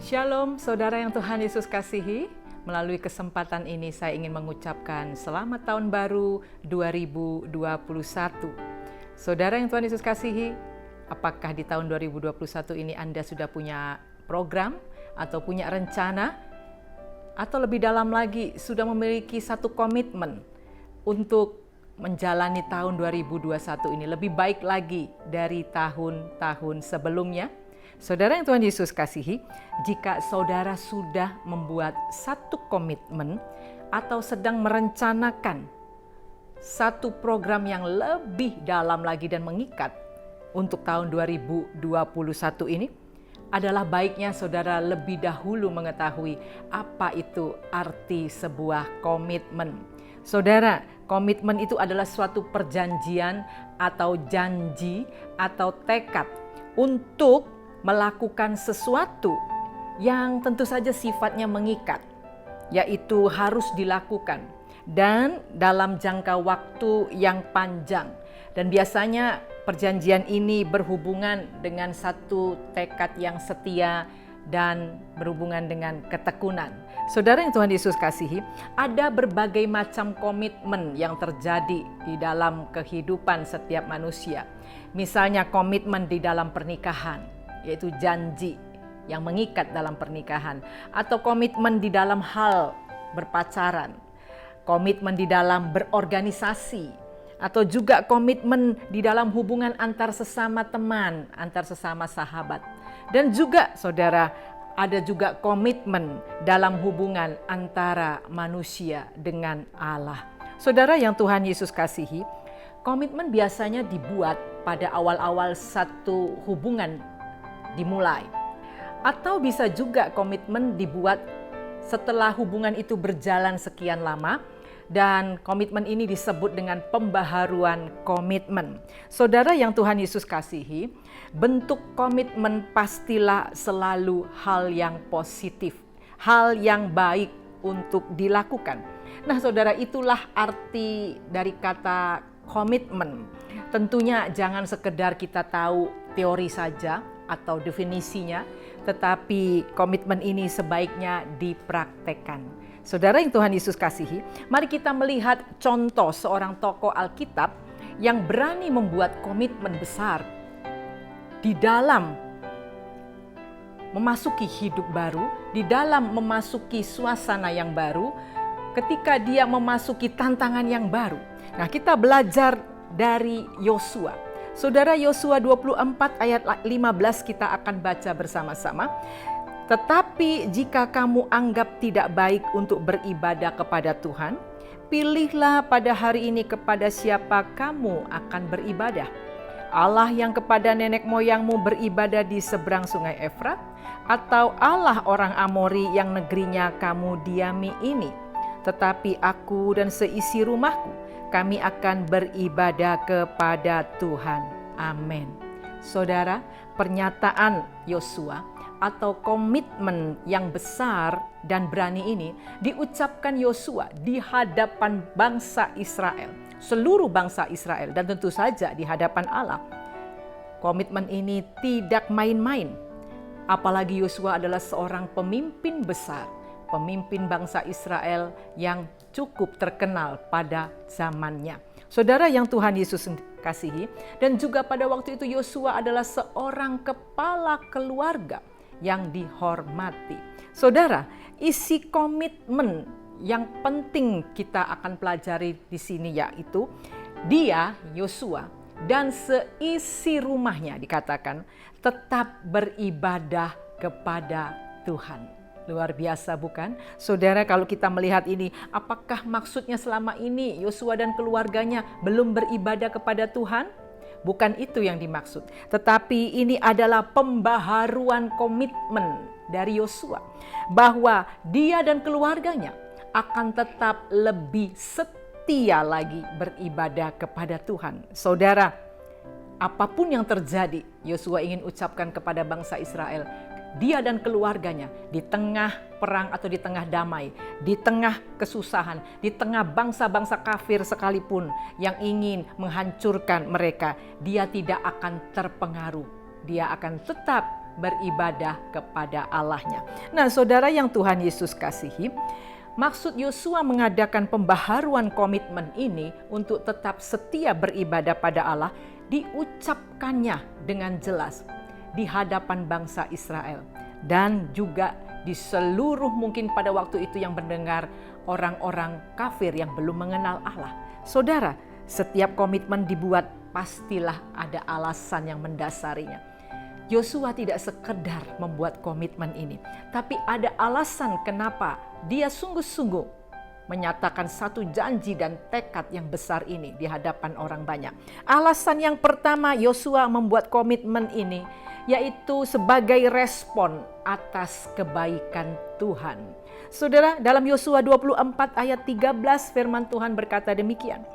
Shalom saudara yang Tuhan Yesus kasihi. Melalui kesempatan ini saya ingin mengucapkan selamat tahun baru 2021. Saudara yang Tuhan Yesus kasihi, apakah di tahun 2021 ini Anda sudah punya program atau punya rencana? Atau lebih dalam lagi sudah memiliki satu komitmen untuk menjalani tahun 2021 ini lebih baik lagi dari tahun-tahun sebelumnya? Saudara yang Tuhan Yesus kasihi, jika saudara sudah membuat satu komitmen atau sedang merencanakan satu program yang lebih dalam lagi dan mengikat untuk tahun 2021 ini, adalah baiknya saudara lebih dahulu mengetahui apa itu arti sebuah komitmen. Saudara, komitmen itu adalah suatu perjanjian atau janji atau tekad untuk melakukan sesuatu yang tentu saja sifatnya mengikat, yaitu harus dilakukan dan dalam jangka waktu yang panjang. Dan biasanya perjanjian ini berhubungan dengan satu tekad yang setia dan berhubungan dengan ketekunan. Saudara yang Tuhan Yesus kasihi, ada berbagai macam komitmen yang terjadi di dalam kehidupan setiap manusia. Misalnya komitmen di dalam pernikahan, yaitu janji yang mengikat dalam pernikahan, atau komitmen di dalam hal berpacaran, komitmen di dalam berorganisasi, atau juga komitmen di dalam hubungan antar sesama teman, antar sesama sahabat. Dan juga saudara, ada juga komitmen dalam hubungan antara manusia dengan Allah. Saudara yang Tuhan Yesus kasihi, komitmen biasanya dibuat pada awal-awal satu hubungan dimulai. Atau bisa juga komitmen dibuat setelah hubungan itu berjalan sekian lama, dan komitmen ini disebut dengan pembaharuan komitmen. Saudara yang Tuhan Yesus kasihi, bentuk komitmen pastilah selalu hal yang positif, hal yang baik untuk dilakukan. Nah saudara, itulah arti dari kata komitmen. Tentunya jangan sekedar kita tahu teori saja atau definisinya, tetapi komitmen ini sebaiknya dipraktekkan. Saudara yang Tuhan Yesus kasihi, mari kita melihat contoh seorang tokoh Alkitab yang berani membuat komitmen besar di dalam memasuki hidup baru, di dalam memasuki suasana yang baru, ketika dia memasuki tantangan yang baru. Nah, kita belajar dari Yosua. Saudara, Yosua 24 ayat 15 kita akan baca bersama-sama. Tetapi jika kamu anggap tidak baik untuk beribadah kepada Tuhan, pilihlah pada hari ini kepada siapa kamu akan beribadah. Allah yang kepada nenek moyangmu beribadah di seberang sungai Efrat, atau Allah orang Amori yang negerinya kamu diami ini. Tetapi aku dan seisi rumahku, kami akan beribadah kepada Tuhan. Amin. Saudara, pernyataan Yosua atau komitmen yang besar dan berani ini diucapkan Yosua di hadapan bangsa Israel, seluruh bangsa Israel, dan tentu saja di hadapan Allah. Komitmen ini tidak main-main, apalagi Yosua adalah seorang pemimpin besar, pemimpin bangsa Israel yang cukup terkenal pada zamannya. Saudara yang Tuhan Yesus kasihi, dan juga pada waktu itu Yosua adalah seorang kepala keluarga yang dihormati. Saudara, isi komitmen yang penting kita akan pelajari di sini yaitu dia, Yosua, dan seisi rumahnya dikatakan tetap beribadah kepada Tuhan. Luar biasa bukan? Saudara, kalau kita melihat ini, apakah maksudnya selama ini Yosua dan keluarganya belum beribadah kepada Tuhan? Bukan itu yang dimaksud. Tetapi ini adalah pembaharuan komitmen dari Yosua, bahwa dia dan keluarganya akan tetap lebih setia lagi beribadah kepada Tuhan. Saudara, apapun yang terjadi, Yosua ingin ucapkan kepada bangsa Israel, dia dan keluarganya di tengah perang atau di tengah damai, di tengah kesusahan, di tengah bangsa-bangsa kafir sekalipun yang ingin menghancurkan mereka, dia tidak akan terpengaruh. Dia akan tetap beribadah kepada Allahnya. Nah, saudara yang Tuhan Yesus kasihi, maksud Yosua mengadakan pembaharuan komitmen ini untuk tetap setia beribadah pada Allah diucapkannya dengan jelas di hadapan bangsa Israel dan juga di seluruh mungkin pada waktu itu yang mendengar orang-orang kafir yang belum mengenal Allah. Saudara, setiap komitmen dibuat pastilah ada alasan yang mendasarinya. Yosua tidak sekedar membuat komitmen ini, tapi ada alasan kenapa dia sungguh-sungguh menyatakan satu janji dan tekad yang besar ini di hadapan orang banyak. Alasan yang pertama Yosua membuat komitmen ini yaitu sebagai respon atas kebaikan Tuhan. Saudara, dalam Yosua 24 ayat 13 firman Tuhan berkata demikian.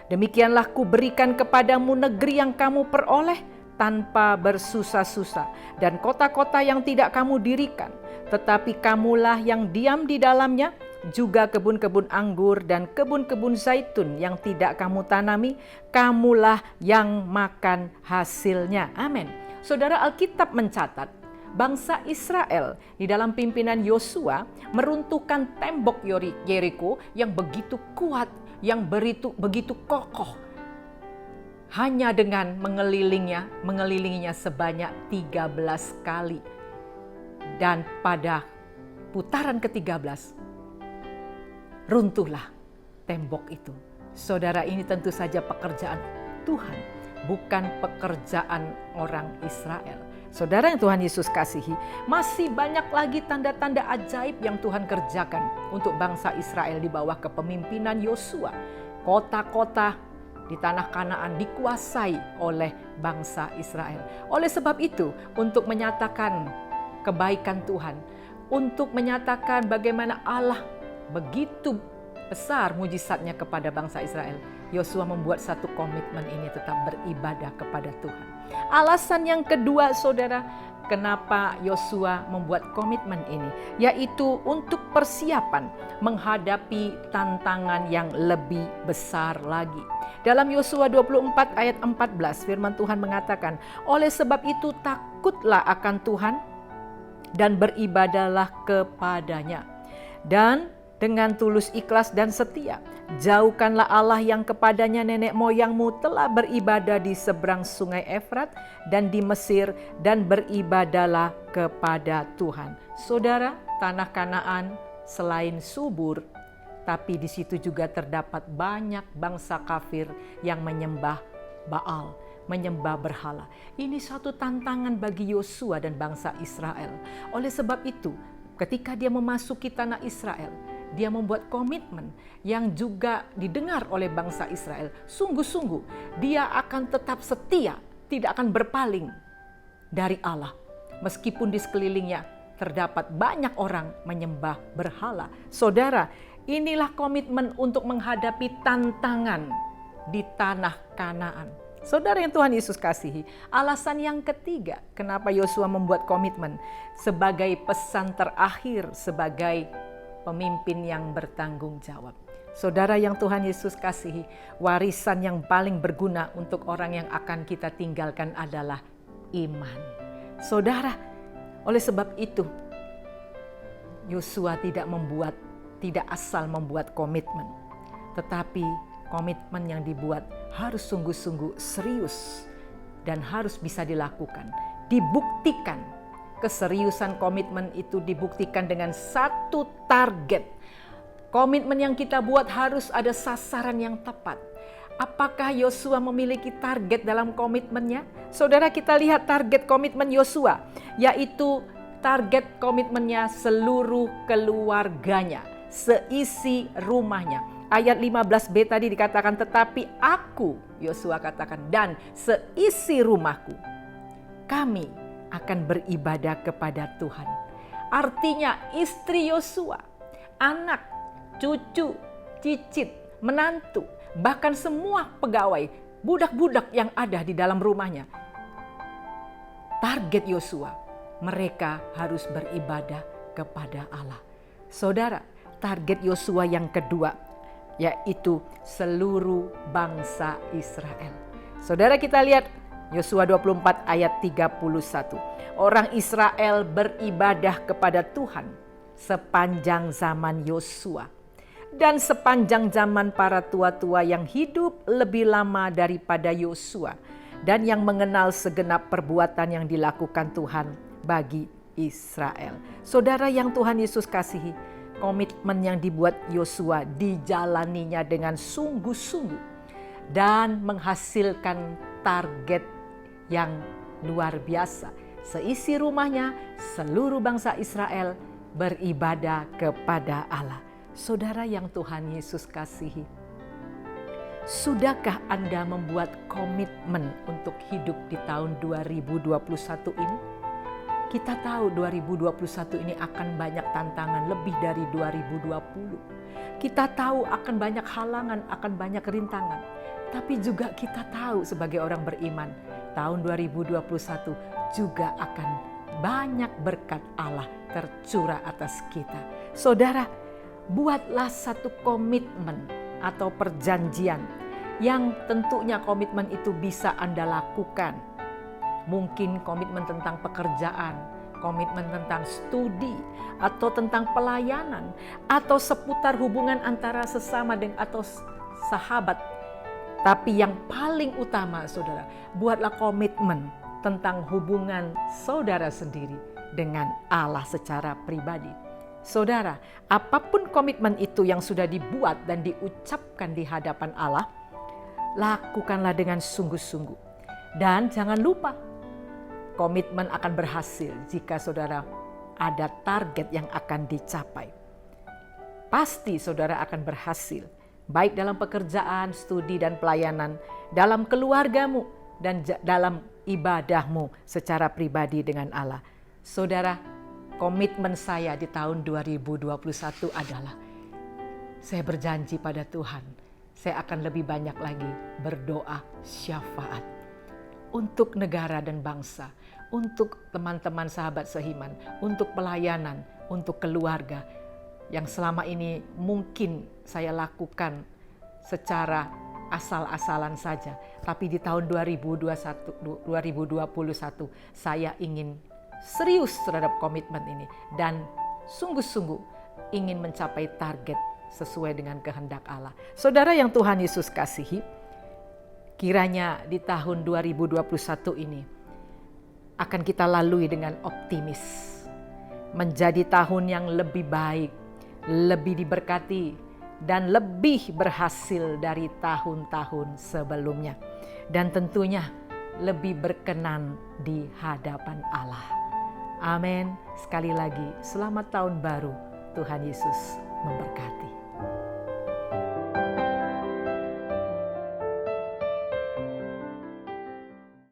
Demikianlah kuberikan kepadamu negeri yang kamu peroleh tanpa bersusah-susah dan kota-kota yang tidak kamu dirikan, tetapi kamulah yang diam di dalamnya, juga kebun-kebun anggur dan kebun-kebun zaitun yang tidak kamu tanami, kamulah yang makan hasilnya. Amin. Saudara, Alkitab mencatat bangsa Israel di dalam pimpinan Yosua meruntuhkan tembok Yeriko yang begitu kuat, yang begitu kokoh, hanya dengan mengelilinginya sebanyak 13 kali. Dan pada putaran ke-13 runtuhlah tembok itu. Saudara, ini tentu saja pekerjaan Tuhan, bukan pekerjaan orang Israel. Saudara yang Tuhan Yesus kasihi, masih banyak lagi tanda-tanda ajaib yang Tuhan kerjakan untuk bangsa Israel di bawah kepemimpinan Yosua. Kota-kota di tanah Kanaan dikuasai oleh bangsa Israel. Oleh sebab itu, untuk menyatakan kebaikan Tuhan, untuk menyatakan bagaimana Allah begitu besar mujizatnya kepada bangsa Israel, Yosua membuat satu komitmen ini tetap beribadah kepada Tuhan. Alasan yang kedua, saudara, kenapa Yosua membuat komitmen ini, yaitu untuk persiapan menghadapi tantangan yang lebih besar lagi. Dalam Yosua 24 ayat 14 firman Tuhan mengatakan, oleh sebab itu takutlah akan Tuhan dan beribadahlah kepadanya. Dan dengan tulus ikhlas dan setia, jauhkanlah Allah yang kepadanya nenek moyangmu telah beribadah di seberang sungai Efrat dan di Mesir, dan beribadahlah kepada Tuhan. Saudara, tanah Kanaan selain subur, tapi di situ juga terdapat banyak bangsa kafir yang menyembah Baal, menyembah berhala. Ini suatu tantangan bagi Yosua dan bangsa Israel. Oleh sebab itu, ketika dia memasuki tanah Israel, dia membuat komitmen yang juga didengar oleh bangsa Israel. Sungguh-sungguh dia akan tetap setia, tidak akan berpaling dari Allah. Meskipun di sekelilingnya terdapat banyak orang menyembah berhala. Saudara, inilah komitmen untuk menghadapi tantangan di tanah Kanaan. Saudara yang Tuhan Yesus kasihi, alasan yang ketiga kenapa Yosua membuat komitmen sebagai pesan terakhir sebagai pemimpin yang bertanggung jawab. Saudara yang Tuhan Yesus kasihi, warisan yang paling berguna untuk orang yang akan kita tinggalkan adalah iman. Saudara, oleh sebab itu Yosua tidak asal membuat komitmen, tetapi komitmen yang dibuat harus sungguh-sungguh serius dan harus bisa dilakukan, dibuktikan. Keseriusan komitmen itu dibuktikan dengan satu target. Komitmen yang kita buat harus ada sasaran yang tepat. Apakah Yosua memiliki target dalam komitmennya? Saudara, kita lihat target komitmen Yosua, yaitu target komitmennya seluruh keluarganya, seisi rumahnya. Ayat 15b tadi dikatakan, tetapi aku, Yosua katakan, dan seisi rumahku, kami akan beribadah kepada Tuhan. Artinya istri Yosua, anak, cucu, cicit, menantu, bahkan semua pegawai, budak-budak yang ada di dalam rumahnya. Target Yosua, mereka harus beribadah kepada Allah. Saudara, target Yosua yang kedua, yaitu seluruh bangsa Israel. Saudara, kita lihat Yosua 24 ayat 31. Orang Israel beribadah kepada Tuhan sepanjang zaman Yosua dan sepanjang zaman para tua-tua yang hidup lebih lama daripada Yosua dan yang mengenal segenap perbuatan yang dilakukan Tuhan bagi Israel. Saudara yang Tuhan Yesus kasihi, komitmen yang dibuat Yosua dijalaninya dengan sungguh-sungguh dan menghasilkan target yang luar biasa. Seisi rumahnya, seluruh bangsa Israel beribadah kepada Allah. Saudara yang Tuhan Yesus kasihi, sudahkah Anda membuat komitmen untuk hidup di tahun 2021 ini? Kita tahu 2021 ini akan banyak tantangan lebih dari 2020. Kita tahu akan banyak halangan, akan banyak rintangan. Tapi juga kita tahu sebagai orang beriman, tahun 2021 juga akan banyak berkat Allah tercurah atas kita. Saudara, buatlah satu komitmen atau perjanjian yang tentunya komitmen itu bisa Anda lakukan. Mungkin komitmen tentang pekerjaan, komitmen tentang studi, atau tentang pelayanan, atau seputar hubungan antara sesama atau sahabat. Tapi yang paling utama, saudara, buatlah komitmen tentang hubungan saudara sendiri dengan Allah secara pribadi. Saudara, apapun komitmen itu yang sudah dibuat dan diucapkan di hadapan Allah, lakukanlah dengan sungguh-sungguh. Dan jangan lupa, komitmen akan berhasil jika saudara ada target yang akan dicapai. Pasti saudara akan berhasil, baik dalam pekerjaan, studi, dan pelayanan, dalam keluargamu, dan dalam ibadahmu secara pribadi dengan Allah. Saudara, komitmen saya di tahun 2021 adalah saya berjanji pada Tuhan, saya akan lebih banyak lagi berdoa syafaat untuk negara dan bangsa, untuk teman-teman sahabat seiman, untuk pelayanan, untuk keluarga yang selama ini mungkin saya lakukan secara asal-asalan saja. Tapi di tahun 2021 saya ingin serius terhadap komitmen ini dan sungguh-sungguh ingin mencapai target sesuai dengan kehendak Allah. Saudara yang Tuhan Yesus kasihi, kiranya di tahun 2021 ini akan kita lalui dengan optimis. Menjadi tahun yang lebih baik, lebih diberkati, dan lebih berhasil dari tahun-tahun sebelumnya. Dan tentunya lebih berkenan di hadapan Allah. Amin. Sekali lagi, selamat tahun baru. Tuhan Yesus memberkati.